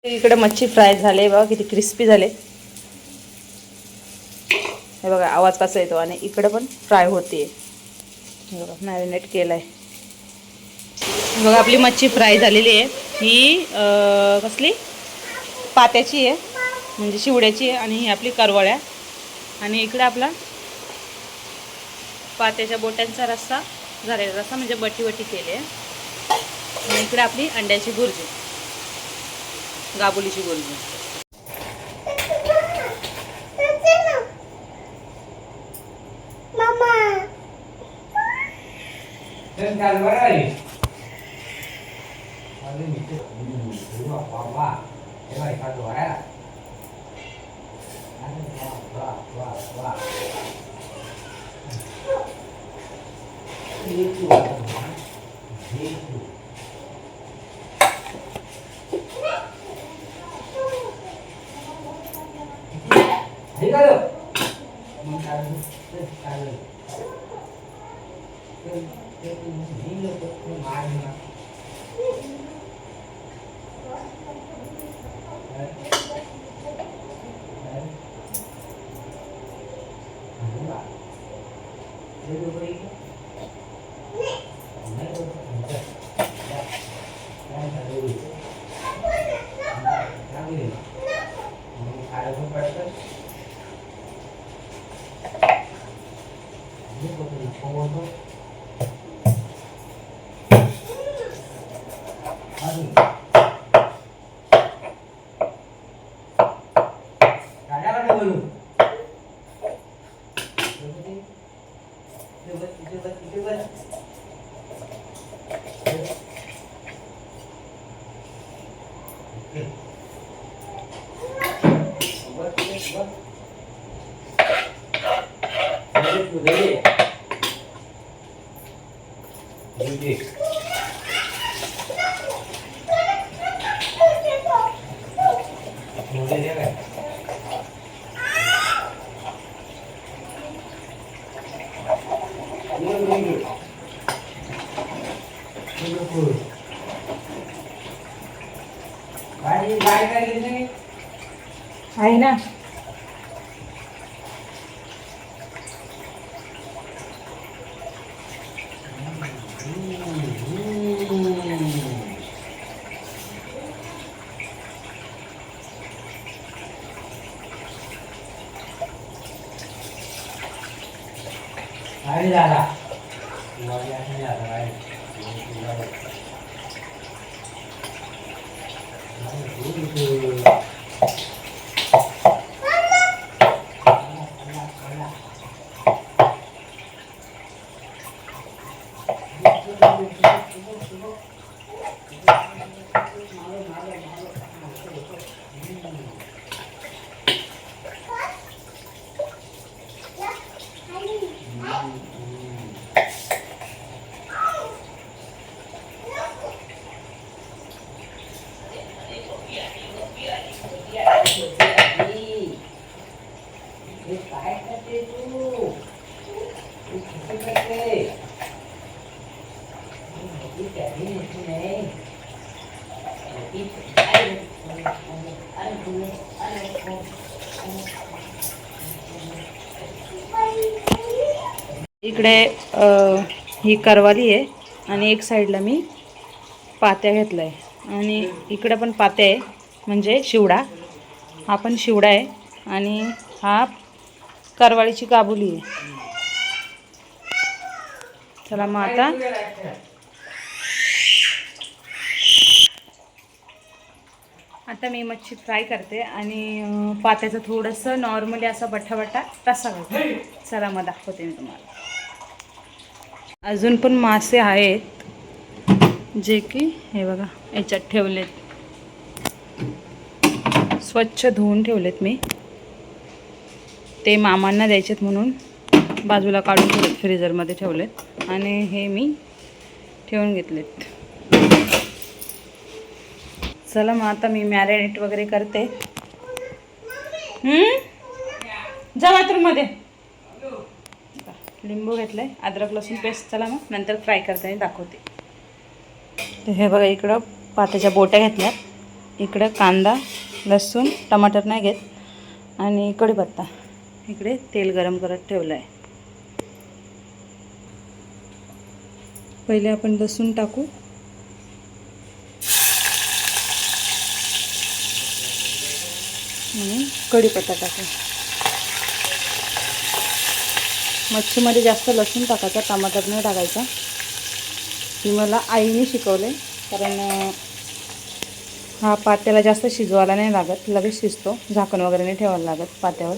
इकडे मच्छी फ्राय झाले बघा, किती क्रिस्पी झाले हे बघा, आवाज कसा येतो. आणि इकडे पण फ्राय होते हे बघा, मॅरिनेट केलाय बघा. आपली मच्छी फ्राय झालेली आहे. ही कसली पात्याची आहे, म्हणजे शिवड्याची आहे. आणि ही आपली करवळ्या. आणि इकडे आपला पात्याच्या बोट्यांचा रस्सा झालेला रस्सा, म्हणजे बटी बटी केली आहे. आणि इकडे आपली अंड्याची भुर्जी, गाबुलीची भुर्जी. आहे ना. इकडे ही करवाली आहे आणि एक साईडला मी पात्या घेतला आहे. आणि इकडे पण पात्या आहे, म्हणजे शिवडा. हा पण शिवडा आहे. आणि हा करवाळीची काबुली आहे. चला मग आता मी मच्छी फ्राय करते. आणि पात्याचं थोडंसं नॉर्मली असा बटाबटा रस्सा घालते. चला मग दाखवते मी तुम्हाला. अजून पण मासे आहेत, जे की हे बघा याच्यात ठेवलेत. स्वच्छ धुवून ठेवलेत मी. ते मामांना द्यायचेत म्हणून बाजूला काढून ठेवलेत, फ्रीजरमध्ये ठेवलेत. आणि हे मी ठेवून घेतलेत. चला मग आता मी मॅरिनेट वगैरे करते. जा बाथरूममध्ये. लिंबू घेतलं आहे, अद्रक लसूण पेस्ट. चला मग नंतर फ्राय करताना दाखवते. तर हे बघा, इकडं पात्याच्या बोट्या घेतल्यात इकडं कांदा, लसूण, टमाटर नाही घेत आणि कढीपत्ता. इकडे तेल गरम करत ठेवलं आहे. पहिले आपण लसूण टाकू. आणि कढीपत्ता टाकू. मच्छीमध्ये जास्त लसूण टाकायचा, टमाटर नाही टाकायचा. ही मला आईने शिकवले, कारण हा पात्याला जास्त शिजवायला नाही लागत, लगेच शिजतो. झाकण वगैरे नाही ठेवायला लागत पात्यावर.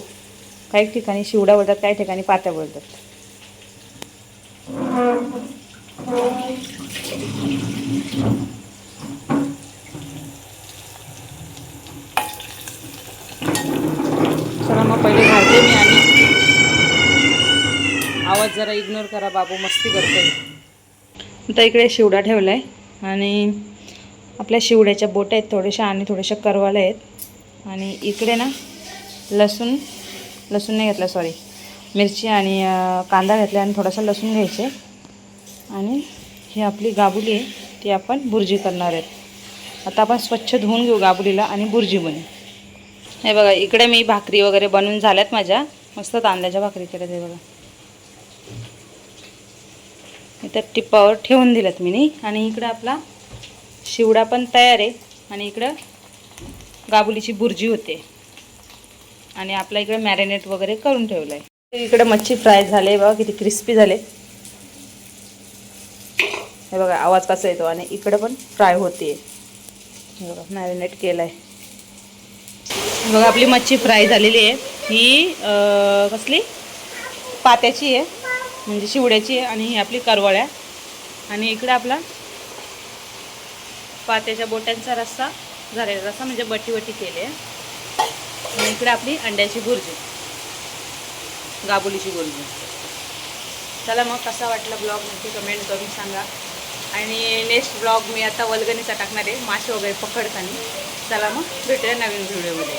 काही ठिकाणी शिवडा बोलतात, काही ठिकाणी पात्या बोलतात. चला मग पहिले घालते मी. आणि आवाज जरा इग्नोर करा, बाबू मस्ती करतोय. आता इकडे शिवडा ठेवला आहे आणि आपल्या शिवड्याच्या बोट्या आहेत थोड्याशा आणि थोड्याशा करवाल्या आहेत. आणि इकडे ना लसूण नाही घेतला, सॉरी, मिरची आणि कांदा घेतला आणि थोडासा लसूण घ्यायचे. आणि ही आपली गाबुली आहे, ती आपण बुर्जी करणार आहेत. आता आपण स्वच्छ धुवून घेऊ गाबुलीला आणि बुर्जी बनवू. हे बघा, इकडे मी भाकरी वगैरे बनवून झाल्यात माझ्या. मस्त तांदळाच्या भाकरी केल्यात. हे बघा, इथं टिपावर ठेवून दिल्यात मी. आणि इकडं आपला शिवडा पण तयार आहे. आणि इकडं गाबुलीची बुर्जी होते. आणि आपला इकडे मॅरिनेट वगैरे करून ठेवलं आहे. इकडे मच्छी फ्राय झाले बघा, किती क्रिस्पी झाले. हे बघा आवाज कसा येतो. आणि इकडे पण फ्राय होते. हे बघा मॅरिनेट केलं आहे. बघा आपली मच्छी फ्राय झालेली आहे. ही कसली पात्याची आहे, म्हणजे शिवड्याची आहे. आणि ही आपली करवळ्या. आणि इकडे आपला पात्याच्या बोट्यांचा रस्सा झालेला, रस्सा म्हणजे बटी केली आहे. आणि इकडे आपली अंड्याची बुर्जी, गाबुलीची बुर्जी. चला मग कसा वाटला ब्लॉग नक्की कमेंट करून सांगा. आणि नेक्स्ट ब्लॉग मी आता वल्गणीचा टाकणार आहे, मासे वगैरे पकडताना. चला मग भेटूया नवीन व्हिडिओमध्ये.